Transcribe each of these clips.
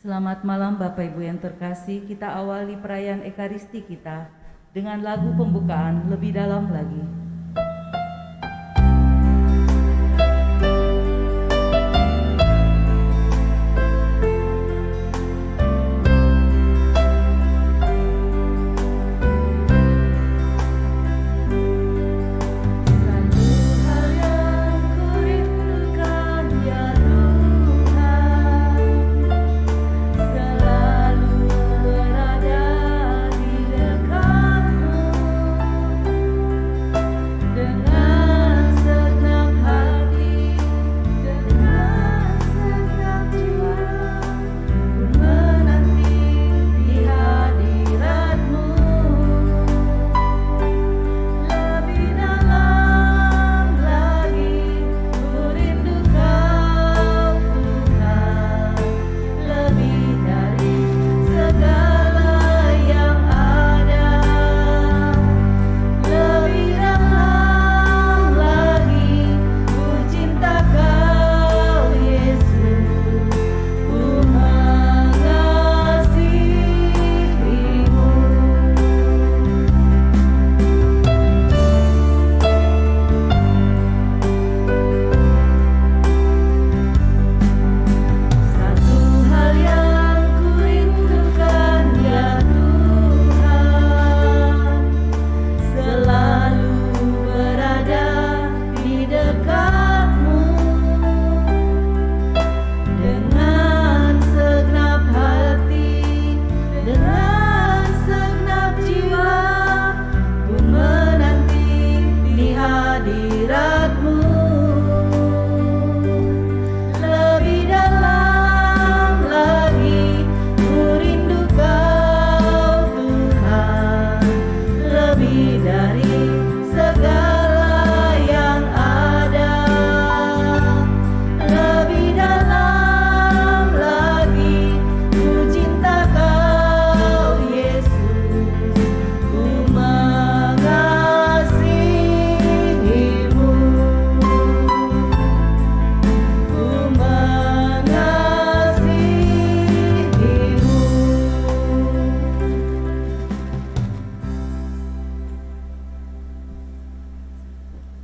Selamat malam Bapak Ibu yang terkasih, kita awali perayaan Ekaristi kita dengan lagu pembukaan Lebih Dalam Lagi.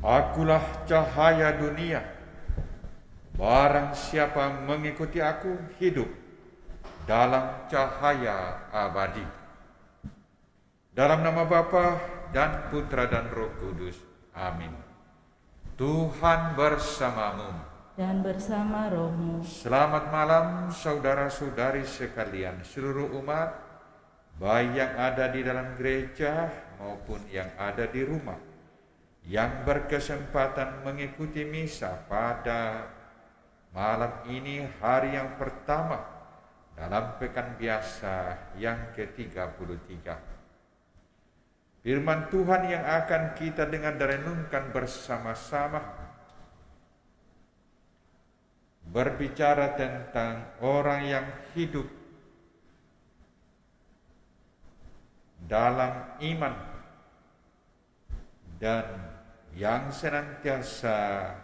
Akulah cahaya dunia. Barang siapa mengikuti aku hidup dalam cahaya abadi. Dalam nama Bapa dan Putra dan Roh Kudus. Amin. Tuhan bersamamu. Dan bersama rohmu. Selamat malam saudara-saudari sekalian, seluruh umat, baik yang ada di dalam gereja maupun yang ada di rumah, yang berkesempatan mengikuti misa pada malam ini, hari yang pertama dalam pekan biasa yang ke-33. Firman Tuhan yang akan kita dengar dan renungkan bersama-sama berbicara tentang orang yang hidup dalam iman dan yang senantiasa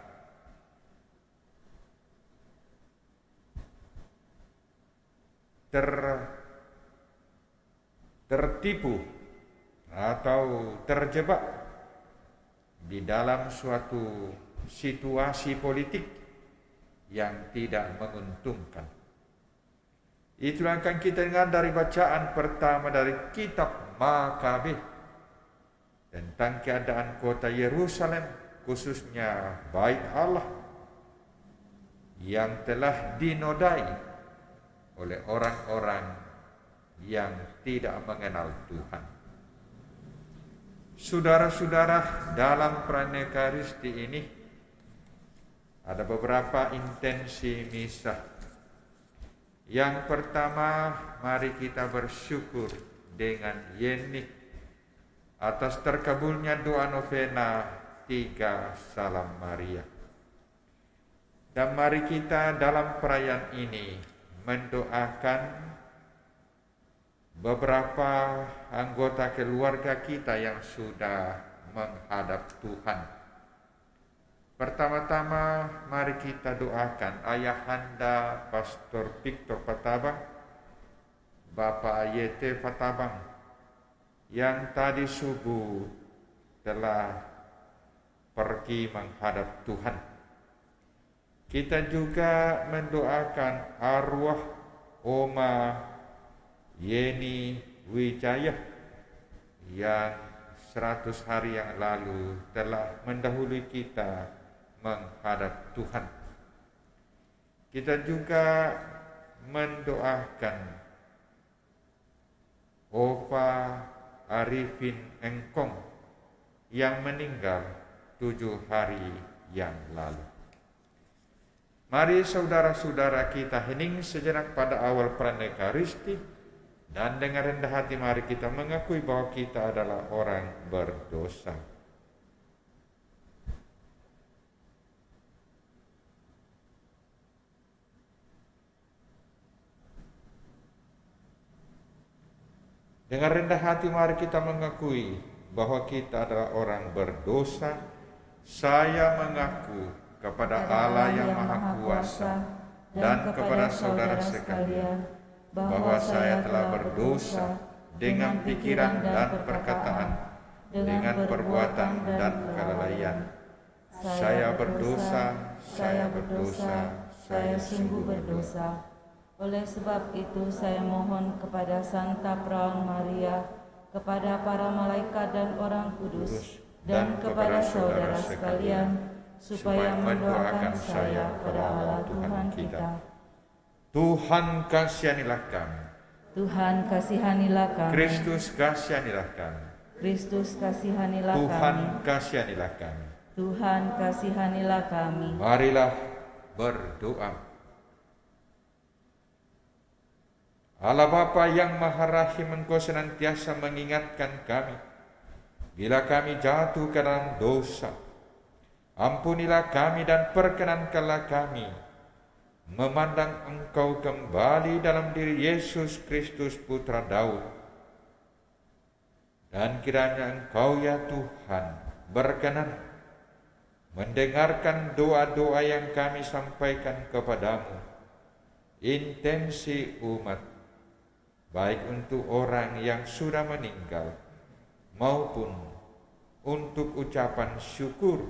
tertipu atau terjebak di dalam suatu situasi politik yang tidak menguntungkan. Itulah akan kita dengar dari bacaan pertama dari kitab Makabe tentang keadaan kota Yerusalem, khususnya Bait Allah yang telah dinodai oleh orang-orang yang tidak mengenal Tuhan. Saudara-saudara, dalam perayaan Ekaristi ini ada beberapa intensi misa. Yang pertama, mari kita bersyukur dengan yenih atas terkabulnya doa novena 3 Salam Maria. Dan mari kita dalam perayaan ini mendoakan beberapa anggota keluarga kita yang sudah menghadap Tuhan. Pertama-tama mari kita doakan Ayahanda Pastor Victor Patabang Bapak YT Patabang yang tadi subuh telah pergi menghadap Tuhan. Kita juga mendoakan arwah Oma Yeni Wijaya yang 100 hari yang lalu telah mendahului kita menghadap Tuhan. Kita juga mendoakan Opa Arifin Engkong yang meninggal 7 hari yang lalu. Mari saudara-saudara kita hening sejenak pada awal peran Ekaristi, dan dengan rendah hati mari kita mengakui bahwa kita adalah orang berdosa. Dengan rendah hati mari kita mengakui bahwa kita adalah orang berdosa. Saya mengaku kepada Allah yang Maha Kuasa dan kepada saudara sekalian bahwa saya telah berdosa dengan pikiran dan perkataan, dengan perbuatan dan kelalaian. Saya berdosa, saya sungguh berdosa. Oleh sebab itu saya mohon kepada Santa Perawan Maria, kepada para malaikat dan orang kudus, dan kepada saudara sekalian, supaya mendoakan saya kepada Allah Tuhan kita. Tuhan kasihanilah kami. Tuhan kasihanilah kami. Kristus kasihanilah kami. Kristus kasihanilah kami. Tuhan kasihanilah kami. Tuhan kasihanilah kami. Marilah berdoa. Allah Bapa yang Maha Rahim, Engkau senantiasa mengingatkan kami bila kami jatuh ke dalam dosa. Ampunilah kami dan perkenankanlah kami memandang Engkau kembali dalam diri Yesus Kristus Putra Daud. Dan kiranya Engkau ya Tuhan berkenan mendengarkan doa-doa yang kami sampaikan kepadamu. Intensi umat, baik untuk orang yang sudah meninggal maupun untuk ucapan syukur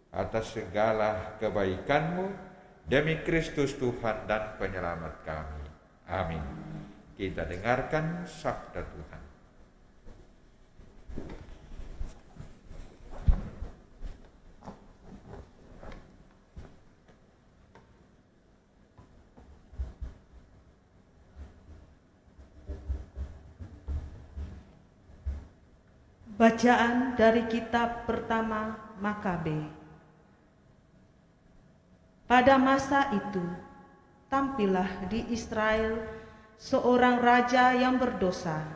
atas segala kebaikan-Mu demi Kristus Tuhan dan penyelamat kami. Amin. Kita dengarkan sabda Tuhan. Bacaan dari kitab pertama Makabe. Pada masa itu, tampillah di Israel seorang raja yang berdosa,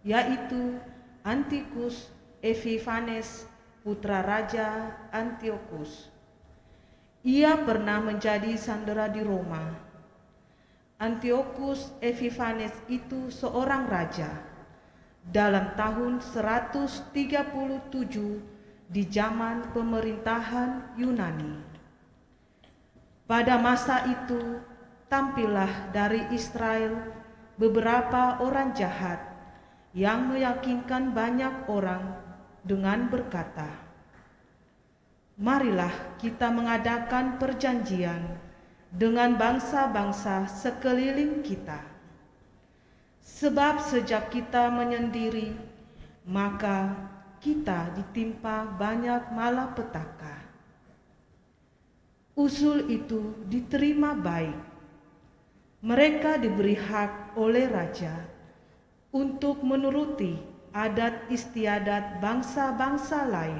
yaitu Antikus Epiphanes, putra Raja Antiochus. Ia pernah menjadi sandera di Roma. Antiochus Epiphanes itu seorang raja dalam tahun 137 di zaman pemerintahan Yunani. Pada masa itu, tampillah dari Israel beberapa orang jahat yang meyakinkan banyak orang dengan berkata, "Marilah kita mengadakan perjanjian dengan bangsa-bangsa sekeliling kita. Sebab sejak kita menyendiri, maka kita ditimpa banyak malapetaka." Usul itu diterima baik. Mereka diberi hak oleh raja untuk menuruti adat istiadat bangsa-bangsa lain.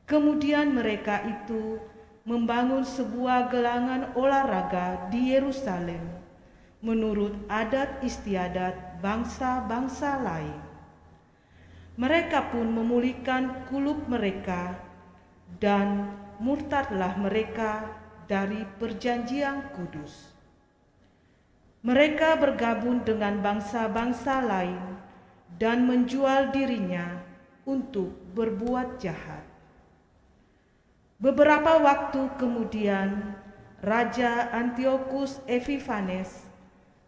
Kemudian mereka itu membangun sebuah gelangan olahraga di Yerusalem menurut adat istiadat bangsa-bangsa lain. Mereka pun memulihkan kulub mereka dan murtadlah mereka dari perjanjian kudus. Mereka bergabung dengan bangsa-bangsa lain dan menjual dirinya untuk berbuat jahat. Beberapa waktu kemudian, Raja Antiochus Epiphanes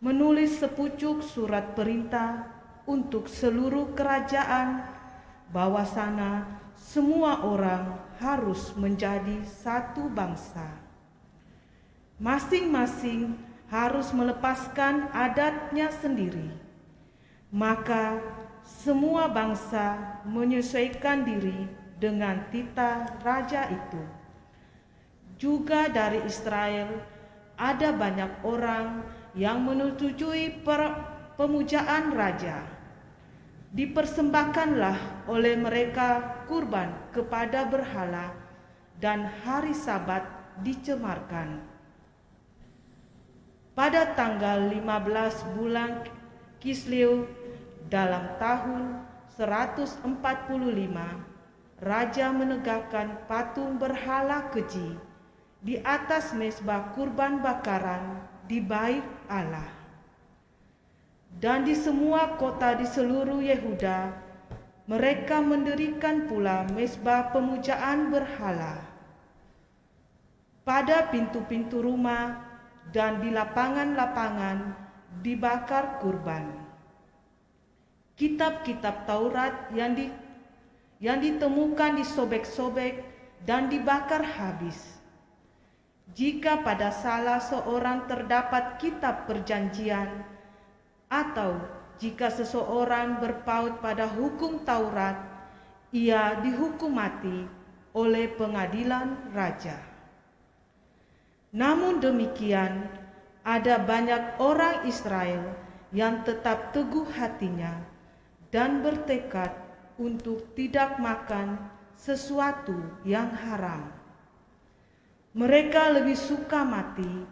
menulis sepucuk surat perintah untuk seluruh kerajaan bahwasana semua orang harus menjadi satu bangsa. Masing-masing harus melepaskan adatnya sendiri. Maka semua bangsa menyesuaikan diri dengan titah raja itu. Juga dari Israel ada banyak orang yang menyetujui pemujaan raja. Dipersembahkanlah oleh mereka kurban kepada berhala dan hari Sabat dicemarkan. Pada tanggal 15 bulan Kislew dalam tahun 145, raja menegakkan patung berhala keji di atas mezbah kurban bakaran di Bait Allah. Dan di semua kota di seluruh Yehuda, mereka mendirikan pula mezbah pemujaan berhala. Pada pintu-pintu rumah dan di lapangan-lapangan dibakar kurban. Kitab-kitab Taurat yang ditemukan disobek-sobek dan dibakar habis. Jika pada salah seorang terdapat kitab perjanjian, atau jika seseorang berpaut pada hukum Taurat, ia dihukum mati oleh pengadilan raja. Namun demikian, ada banyak orang Israel yang tetap teguh hatinya dan bertekad untuk tidak makan sesuatu yang haram. Mereka lebih suka mati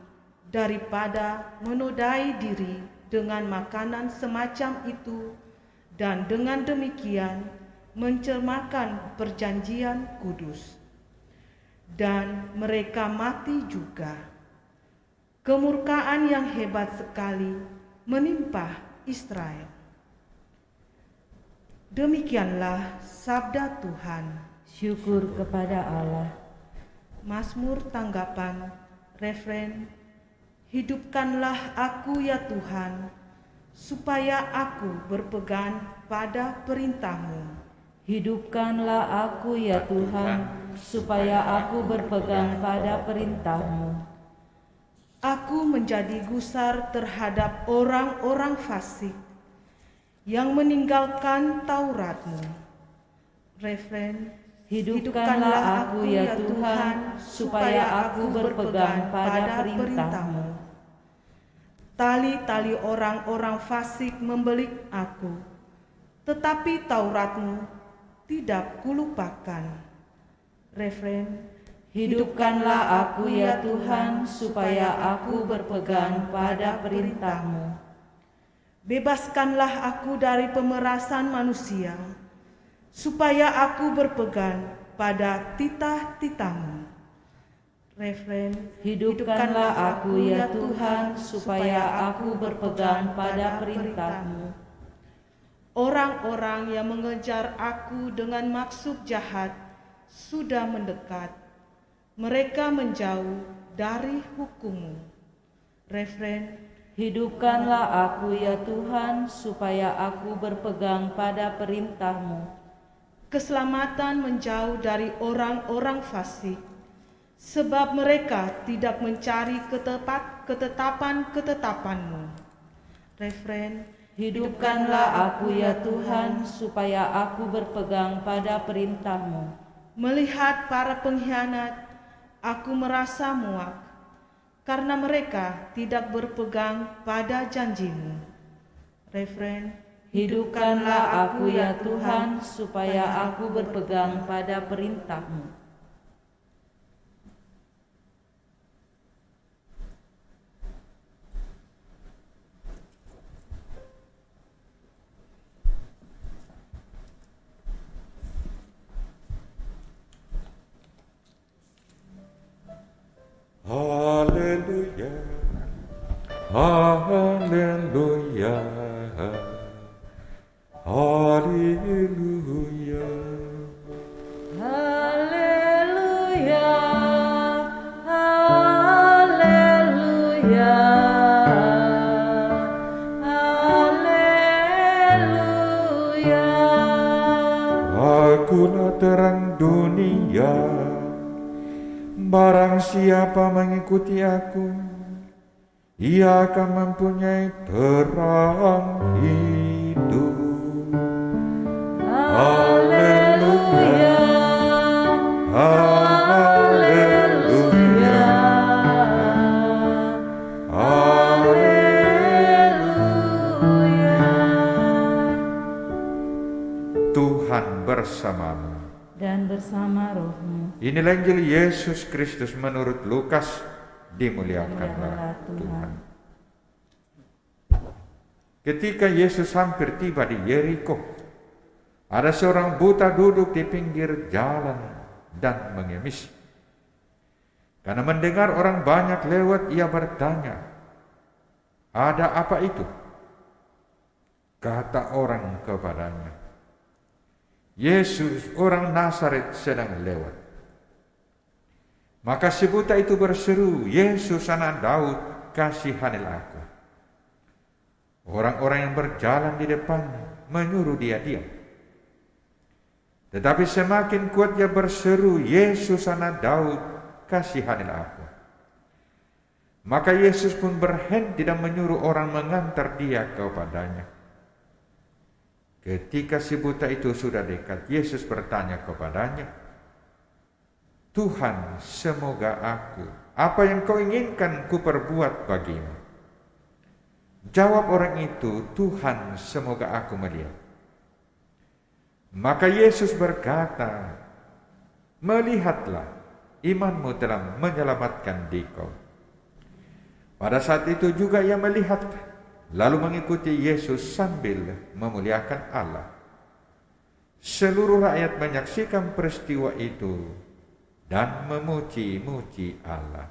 daripada menodai diri dengan makanan semacam itu, dan dengan demikian mencermakan perjanjian kudus. Dan mereka mati juga. Kemurkaan yang hebat sekali menimpa Israel. Demikianlah sabda Tuhan. Syukur kepada Allah. Mazmur tanggapan, refren, hidupkanlah aku ya Tuhan, supaya aku berpegang pada perintah-Mu. Hidupkanlah aku ya Tuhan, supaya aku berpegang pada perintah-Mu. Aku menjadi gusar terhadap orang-orang fasik yang meninggalkan Taurat-Mu. Refren, hidupkanlah aku ya Tuhan, supaya aku berpegang pada perintah-Mu. Tali-tali orang-orang fasik membelit aku, tetapi Taurat-Mu tidak kulupakan. Refren, hidupkanlah aku ya Tuhan, supaya aku berpegang pada perintah-Mu. Bebaskanlah aku dari pemerasan manusia, supaya aku berpegang pada titah-titah-Mu. Refren, hidupkanlah aku ya Tuhan, supaya aku berpegang pada perintah-Mu. Orang-orang yang mengejar aku dengan maksud jahat sudah mendekat. Mereka menjauh dari hukum-Mu. Refren, hidupkanlah aku ya Tuhan, supaya aku berpegang pada perintah-Mu. keselamatan menjauh dari orang-orang fasik, sebab mereka tidak mencari ketetapan-ketetapan-Mu. Refren, hidupkanlah aku ya Tuhan, supaya aku berpegang pada perintah-Mu. melihat para pengkhianat, aku merasa muak, karena mereka tidak berpegang pada janji-Mu. Refren, hidupkanlah aku ya Tuhan, supaya aku berpegang pada perintah-Mu. Haleluya, haleluya, haleluya. Haleluya, haleluya, terang dunia. Barang siapa mengikuti aku, ia akan mempunyai terang hidup. Haleluya, haleluya, haleluya. Tuhan bersamamu dan bersama rohmu. Inilah Injil Yesus Kristus menurut Lukas. Dimuliakanlah Tuhan. Ketika Yesus hampir tiba di Yeriko, ada seorang buta duduk di pinggir jalan dan mengemis. Karena mendengar orang banyak lewat, ia bertanya, "Ada apa itu?" Kata orang kepadanya, "Yesus orang Nazaret sedang lewat." Maka si buta itu berseru, "Yesus anak Daud, kasihanilah aku." Orang-orang yang berjalan di depannya menyuruh dia diam. Tetapi semakin kuat dia berseru, "Yesus anak Daud, kasihanilah aku." Maka Yesus pun berhenti dan menyuruh orang mengantar dia kepadanya. Ketika si buta itu sudah dekat, Yesus bertanya kepadanya, "Tuhan, semoga apa yang kau inginkan ku perbuat bagimu?" Jawab orang itu, "Tuhan, semoga aku melihat." Maka Yesus berkata, "Melihatlah, imanmu telah menyelamatkan dikau." Pada saat itu juga ia melihat, lalu mengikuti Yesus sambil memuliakan Allah. Seluruh rakyat menyaksikan peristiwa itu dan memuji-muji Allah.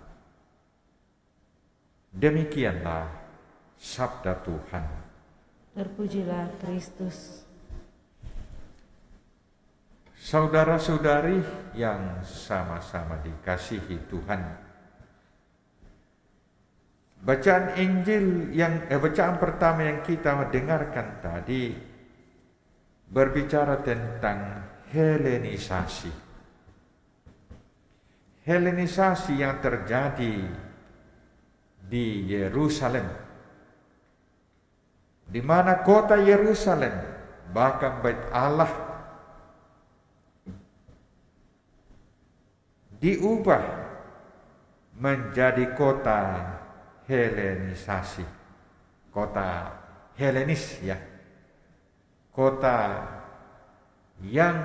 Demikianlah sabda Tuhan. Terpujilah Kristus. Saudara-saudari yang sama-sama dikasihi Tuhan, bacaan pertama yang kita dengarkan tadi berbicara tentang Helenisasi. Helenisasi yang terjadi di Yerusalem, di mana kota Yerusalem, bahkan Bait Allah, diubah menjadi kota Helenisasi, kota Helenis ya, kota yang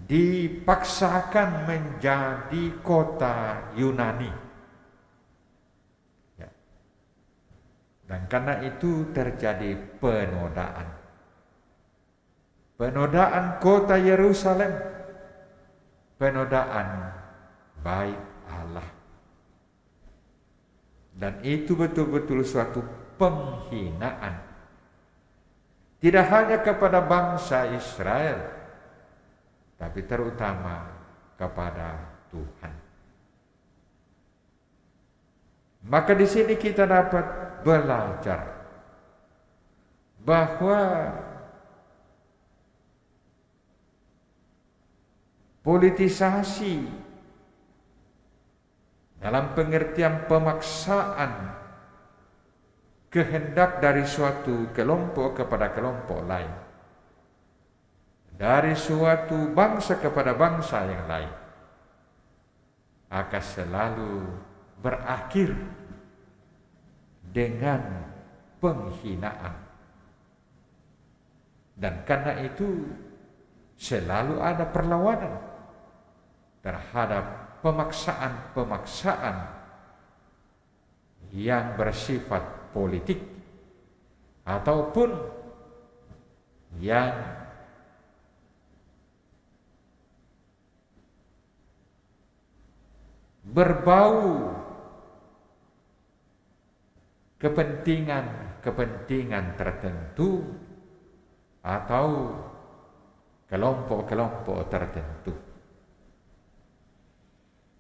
dipaksakan menjadi kota Yunani. Ya. Dan karena itu terjadi penodaan. Penodaan kota Yerusalem, penodaan Bait Allah. Dan itu betul-betul suatu penghinaan. Tidak hanya kepada bangsa Israel, tapi terutama kepada Tuhan. Maka di sini kita dapat belajar bahwa politisasi dalam pengertian pemaksaan kehendak dari suatu kelompok kepada kelompok lain, dari suatu bangsa kepada bangsa yang lain, akan selalu berakhir dengan penghinaan. Dan karena itu selalu ada perlawanan terhadap pemaksaan-pemaksaan yang bersifat politik ataupun yang berbau kepentingan tertentu atau kelompok-kelompok tertentu.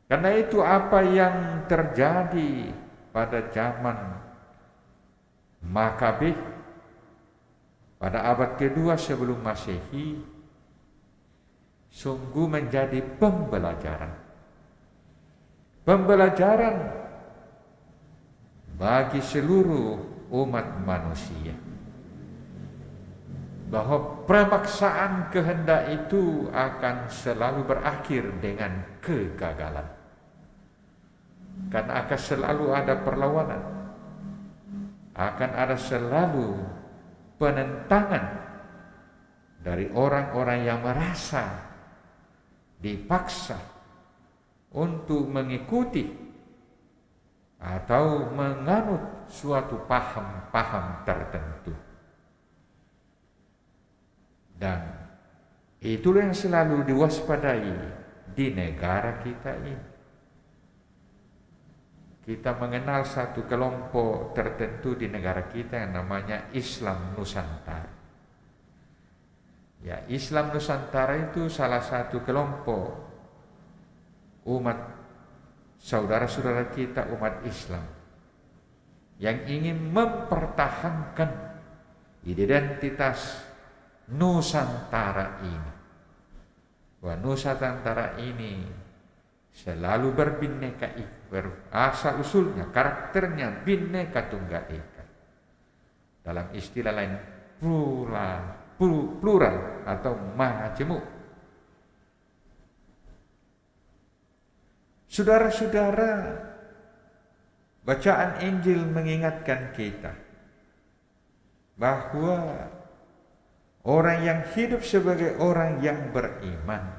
Karena itu apa yang terjadi pada zaman Makabih pada abad kedua sebelum Masehi sungguh menjadi pembelajaran bagi seluruh umat manusia, bahwa pemaksaan kehendak itu akan selalu berakhir dengan kegagalan, karena akan selalu ada perlawanan, akan ada selalu penentangan dari orang-orang yang merasa dipaksa untuk mengikuti atau menganut suatu paham-paham tertentu. Dan itulah yang selalu diwaspadai di negara kita ini. Kita mengenal satu kelompok tertentu di negara kita yang namanya Islam Nusantara. Ya, Islam Nusantara itu salah satu kelompok umat saudara-saudara kita umat Islam yang ingin mempertahankan identitas Nusantara ini. Bahwa Nusantara ini selalu berbineka, asal usulnya, karakternya bineka tunggal ika. Dalam istilah lain plural atau majemuk. Saudara-saudara, bacaan Injil mengingatkan kita bahwa orang yang hidup sebagai orang yang beriman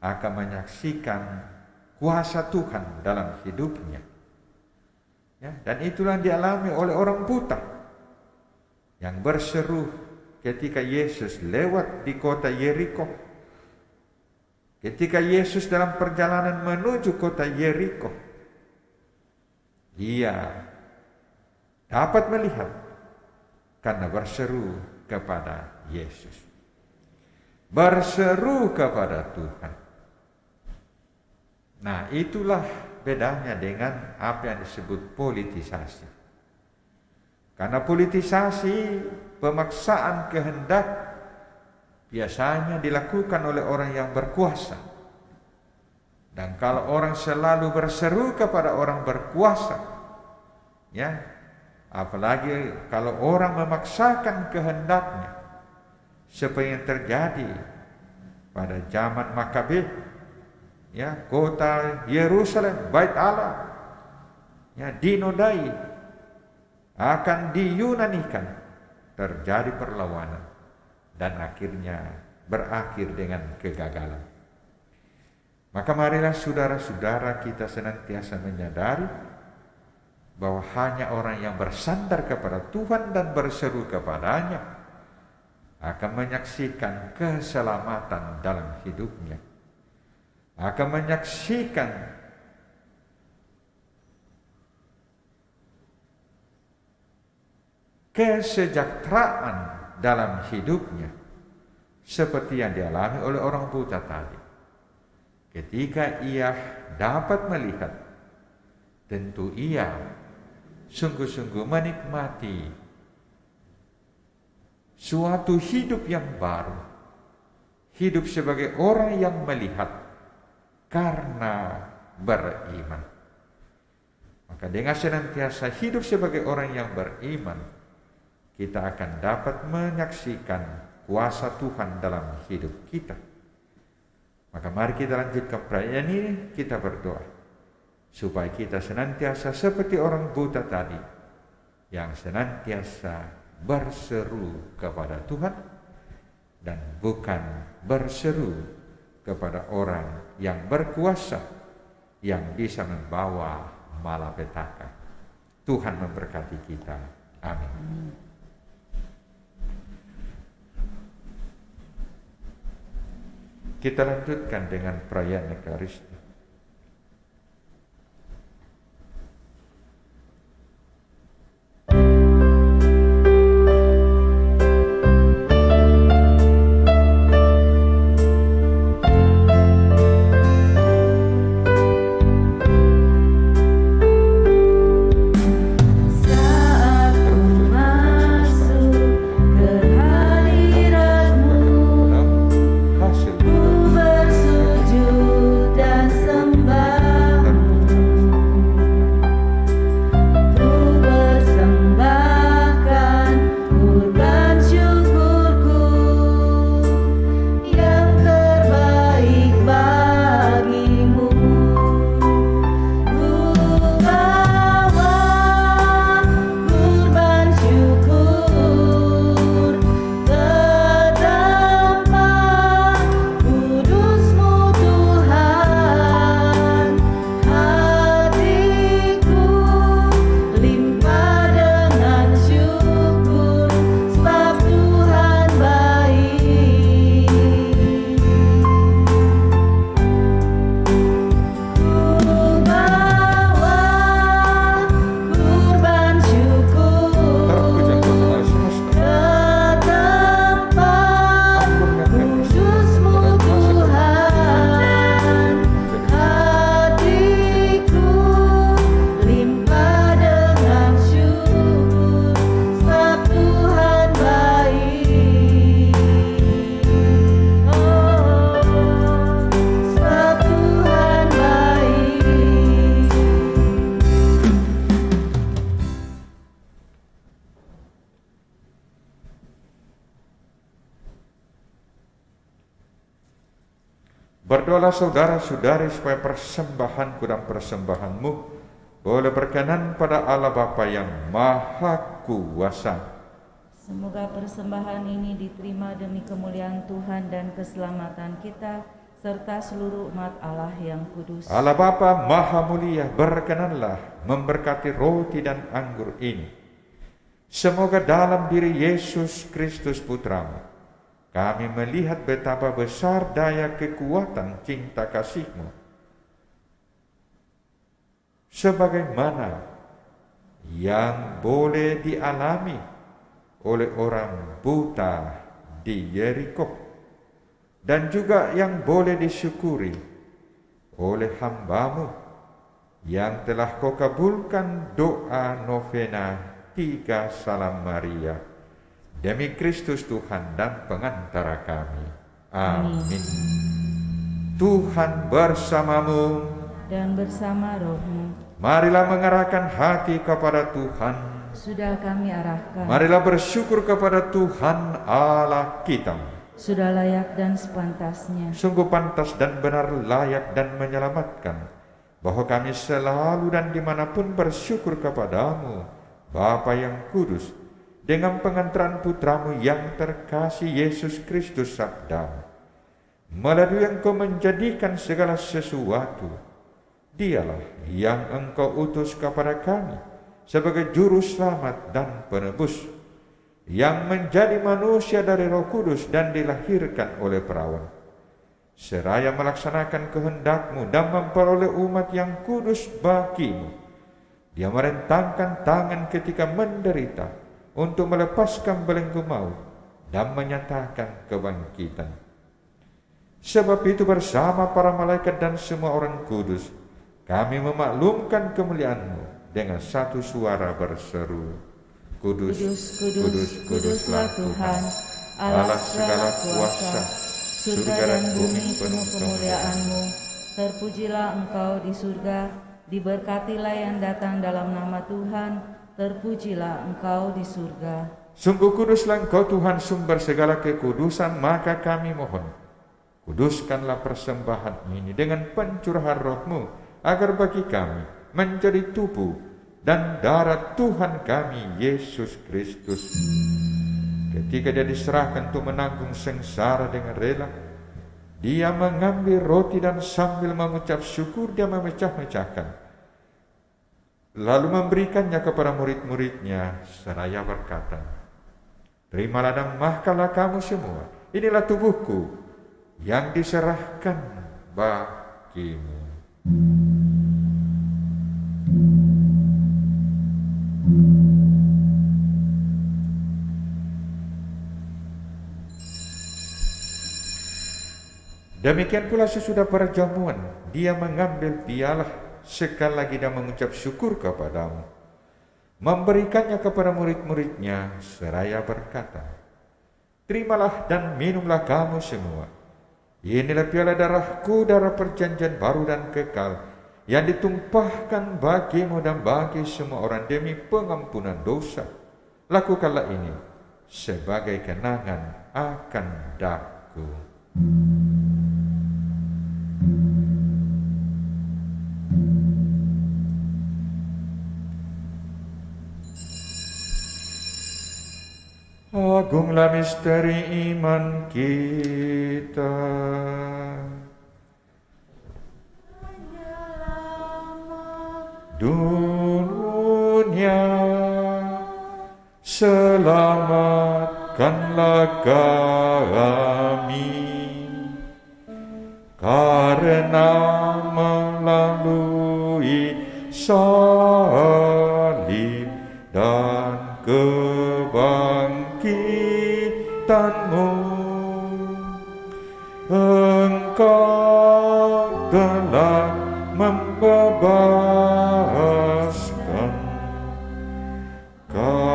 akan menyaksikan kuasa Tuhan dalam hidupnya. Ya, dan itulah yang dialami oleh orang buta yang berseru ketika Yesus lewat di kota Yeriko. Ketika Yesus dalam perjalanan menuju kota Yeriko, dia dapat melihat karena berseru kepada Yesus, berseru kepada Tuhan. Nah, itulah bedanya dengan apa yang disebut politisasi. Karena politisasi, pemaksaan kehendak biasanya dilakukan oleh orang yang berkuasa. Dan kalau orang selalu berseru kepada orang berkuasa, ya, apalagi kalau orang memaksakan kehendaknya, seperti yang terjadi pada zaman Makabeh, ya, kota Yerusalem, Bait Allah, ya, dinodai, akan diyunanikan, terjadi perlawanan dan akhirnya berakhir dengan kegagalan. Maka marilah saudara-saudara kita senantiasa menyadari bahwa hanya orang yang bersandar kepada Tuhan dan berseru kepadanya akan menyaksikan keselamatan dalam hidupnya, akan menyaksikan kesejahteraan dalam hidupnya, seperti yang dialami oleh orang buta tadi. Ketika ia dapat melihat, tentu ia sungguh-sungguh menikmati suatu hidup yang baru, hidup sebagai orang yang melihat karena beriman. Maka dengan senantiasa hidup sebagai orang yang beriman, kita akan dapat menyaksikan kuasa Tuhan dalam hidup kita. Maka mari kita lanjutkan perayaan ini, kita berdoa supaya kita senantiasa seperti orang buta tadi, yang senantiasa berseru kepada Tuhan dan bukan berseru kepada orang yang berkuasa yang bisa membawa malapetaka. Tuhan memberkati kita. Amin. Kita lanjutkan dengan perayaan Ekaristi. Saat ku masuk ke Terimalah saudara-saudari supaya persembahanku dan persembahanmu boleh berkenan pada Allah Bapa yang Maha Kuasa. Semoga persembahan ini diterima demi kemuliaan Tuhan dan keselamatan kita, serta seluruh umat Allah yang kudus. Allah Bapa Maha Mulia, berkenanlah memberkati roti dan anggur ini. Semoga dalam diri Yesus Kristus Putramu, kami melihat betapa besar daya kekuatan cinta kasih-Mu, sebagaimana yang boleh dialami oleh orang buta di Yeriko, dan juga yang boleh disyukuri oleh hamba-Mu yang telah Kau kabulkan doa novena 3 Salam Maria. Demi Kristus Tuhan dan pengantara kami. Amin. Tuhan bersamamu Dan bersama rohmu. Marilah mengarahkan hati kepada Tuhan. Sudah kami arahkan. Marilah bersyukur kepada Tuhan Allah kita. Sudah layak dan sepantasnya. Sungguh pantas dan benar, layak dan menyelamatkan, bahwa kami selalu dan dimanapun bersyukur kepadamu, Bapa yang kudus, dengan pengantaran putramu yang terkasih Yesus Kristus sabdamu. Melalui Engkau menjadikan segala sesuatu. Dialah yang Engkau utus kepada kami sebagai juru selamat dan penebus, yang menjadi manusia dari Roh Kudus dan dilahirkan oleh perawan, seraya melaksanakan kehendak-Mu dan memperoleh umat yang kudus bagi-Mu. Dia merentangkan tangan ketika menderita untuk melepaskan belenggu maut dan menyatakan kebangkitan. Sebab itu bersama para malaikat dan semua orang kudus, kami memaklumkan kemuliaan-Mu dengan satu suara berseru, Kudus, Kudus, kudus, kuduslah Tuhan, Allah segala kuasa, surga dan bumi penuh kemuliaan-Mu. Terpujilah Engkau di surga, diberkatilah yang datang dalam nama Tuhan. Terpujilah Engkau di surga. Sungguh kuduslah Engkau Tuhan, sumber segala kekudusan, maka kami mohon, kuduskanlah persembahan ini dengan pencurahan Roh-Mu, agar bagi kami menjadi tubuh dan darah Tuhan kami Yesus Kristus. Ketika Dia diserahkan untuk menanggung sengsara dengan rela, Dia mengambil roti dan sambil mengucap syukur Dia memecah-mecahkan, lalu memberikannya kepada murid-muridnya seraya berkata, terimalah dan makanlah kamu semua, inilah tubuhku yang diserahkan bagimu. Demikian pula sesudah perjamuan, Dia mengambil piala, sekali lagi Dia mengucap syukur kepadamu, memberikannya kepada murid-muridnya seraya berkata, terimalah dan minumlah kamu semua, inilah piala darahku, darah perjanjian baru dan kekal, yang ditumpahkan bagimu dan bagi semua orang demi pengampunan dosa. Lakukanlah ini sebagai kenangan akan daku. Agunglah misteri iman kita. Dunia, selamatkanlah kami, karena melalui salib dan kebangkitan-Mu, Engkau telah membebaskan kami.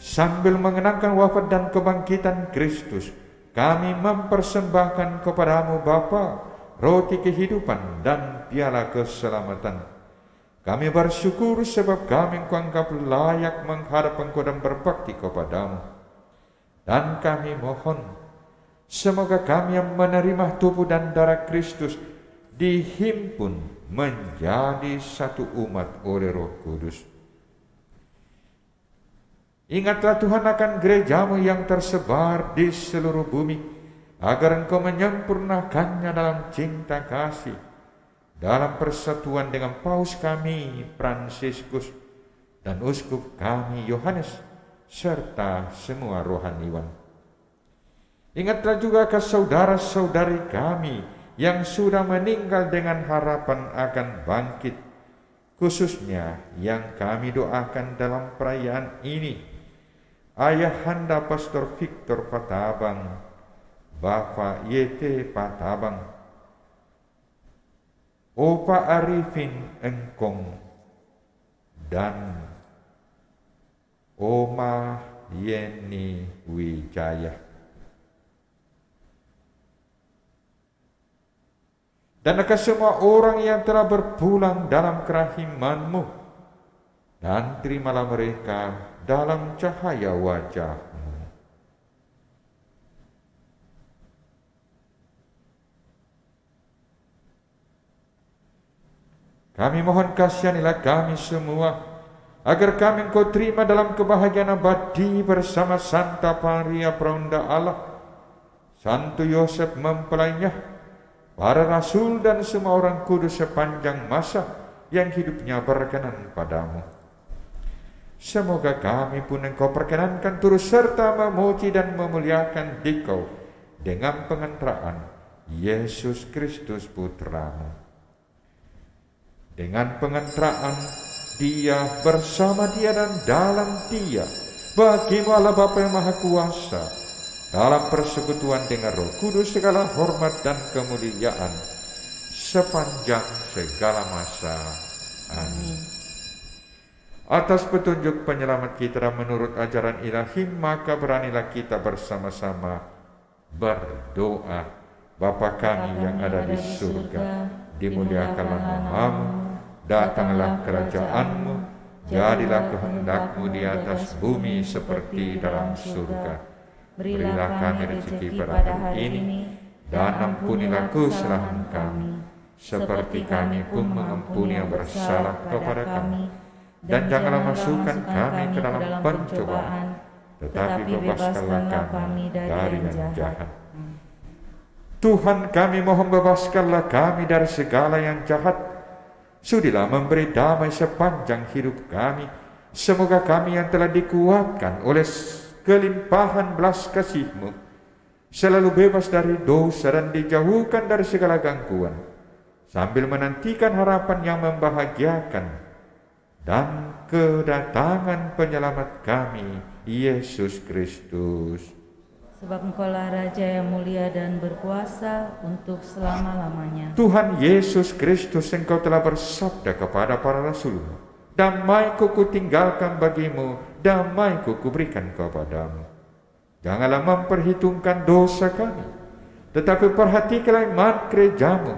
Sambil mengenangkan wafat dan kebangkitan Kristus, kami mempersembahkan kepadamu Bapa roti kehidupan dan piala keselamatan. Kami bersyukur sebab kami Engkau anggap layak menghadap Engkau dan berbakti kepadamu. Dan kami mohon, semoga kami yang menerima tubuh dan darah Kristus dihimpun menjadi satu umat oleh Roh Kudus. Ingatlah Tuhan akan gerejamu yang tersebar di seluruh bumi, agar Engkau menyempurnakannya dalam cinta kasih, dalam persatuan dengan Paus kami Fransiskus dan Uskup kami Yohanes, serta semua rohaniwan. Ingatlah juga ke saudara-saudari kami yang sudah meninggal dengan harapan akan bangkit, khususnya yang kami doakan dalam perayaan ini. Ayahanda Pastor Victor Patabang, Bapak YT Patabang, Opa Arifin Engkong, dan Oma Yeni Wijaya. Dan ke semua orang yang telah berpulang dalam kerahiman-Mu, dan terimalah mereka dalam cahaya wajah-Mu. Kami mohon kasihanilah kami semua, agar kami Engkau terima dalam kebahagiaan abadi bersama Santa Maria Praunda Allah, Santo Yosef mempelainya, para rasul dan semua orang kudus sepanjang masa yang hidupnya berkenan padamu. Semoga kami pun Engkau perkenankan turut serta memuji dan memuliakan Dikau dengan pengantaraan Yesus Kristus Putra-Mu. Dengan pengantaraan Dia, bersama Dia, dan dalam Dia, bagi-Mu Allah Bapa yang Maha Kuasa, dalam persekutuan dengan Roh Kudus segala hormat dan kemuliaan sepanjang segala masa. Amin. Atas petunjuk penyelamat kita dan menurut ajaran ilahi, maka beranilah kita bersama-sama berdoa. Bapa kami yang ada di surga, dimuliakanlah nama-Mu, datanglah kerajaan-Mu, jadilah kehendak-Mu di atas bumi seperti dalam surga. Berilah kami rezeki pada hari ini, dan ampunilah kesalahan kami, seperti kami pun mengampuni yang bersalah kepada kami. Dan janganlah masukkan kami ke dalam pencobaan, tetapi bebaskanlah kami dari yang jahat. Tuhan, kami mohon bebaskanlah kami dari segala yang jahat. Sudilah memberi damai sepanjang hidup kami. Semoga kami yang telah dikuatkan oleh kelimpahan belas kasih-Mu selalu bebas dari dosa dan dijauhkan dari segala gangguan, sambil menantikan harapan yang membahagiakan dan kedatangan penyelamat kami, Yesus Kristus. Sebab Engkaulah Raja yang mulia dan berkuasa untuk selama-lamanya. Tuhan Yesus Kristus, Engkau telah bersabda kepada para rasul-Mu, damai-Ku kutinggalkan bagimu, damai-Ku kuberikan kepadamu. Janganlah memperhitungkan dosa kami, tetapi perhatikanlah iman gereja-Mu,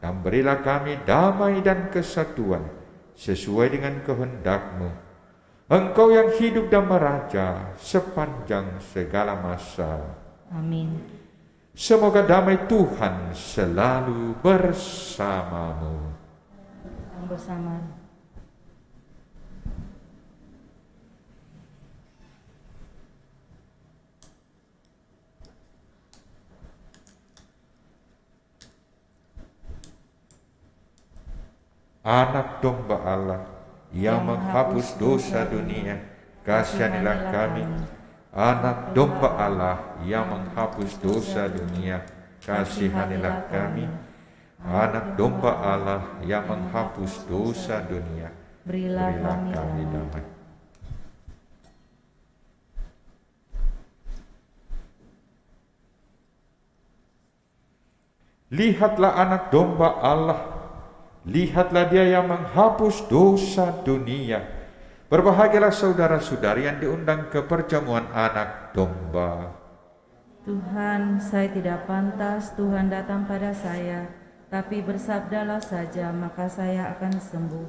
dan berilah kami damai dan kesatuan sesuai dengan kehendak-Mu. Engkau yang hidup dan meraja sepanjang segala masa. Amin. Semoga damai Tuhan selalu bersamamu. Bersama. Anak domba Allah yang menghapus dosa dunia, kasihanilah kami. Anak domba Allah yang menghapus dosa dunia, kasihanilah kami. Anak domba Allah yang menghapus dosa dunia, berilah kami damai. Lihatlah anak domba Allah, lihatlah Dia yang menghapus dosa dunia. Berbahagialah saudara-saudari yang diundang ke perjamuan anak domba. Tuhan, saya tidak pantas Tuhan datang pada saya, tapi bersabdalah saja, maka saya akan sembuh.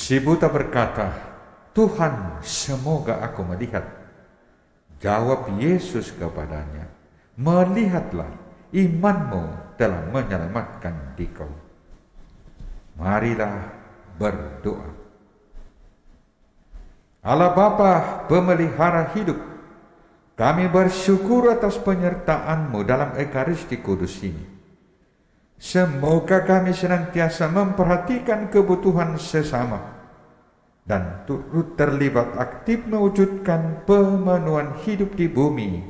Si buta berkata, "Tuhan, semoga aku melihat." Jawab Yesus kepadanya, "Melihatlah, imanmu telah menyelamatkan dikau." Marilah berdoa. Allah Bapa pemelihara hidup, kami bersyukur atas penyertaan-Mu dalam Ekaristi Kudus ini. Semoga kami senantiasa memperhatikan kebutuhan sesama dan turut terlibat aktif mewujudkan pemenuhan hidup di bumi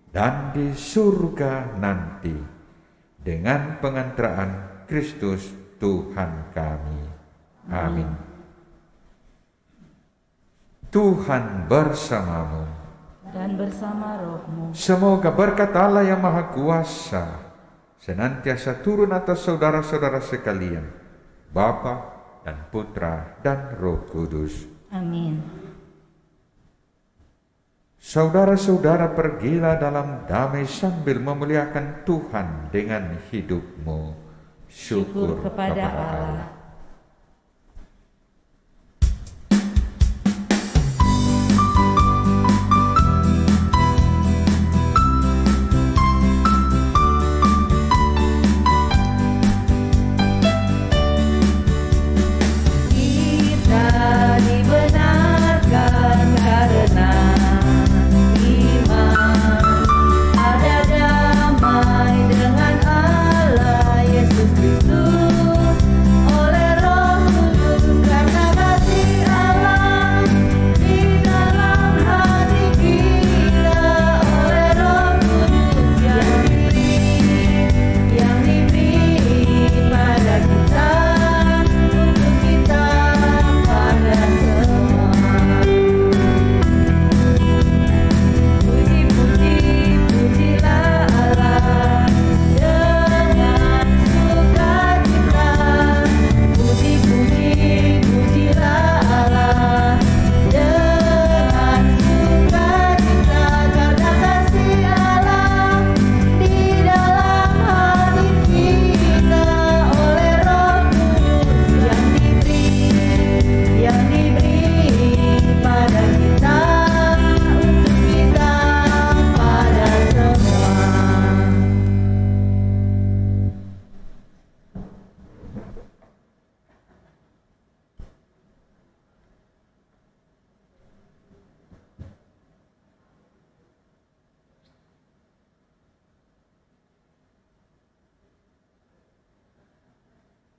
dan di surga nanti dengan pengantaraan Kristus Tuhan kami. Amin. Tuhan bersamamu dan bersama rohmu. Semoga berkat Allah yang Maha Kuasa senantiasa turun atas saudara-saudara sekalian, Bapa dan Putra dan Roh Kudus. Amin. Saudara-saudara, pergilah dalam damai sambil memuliakan Tuhan dengan hidupmu. Syukur kepada Allah.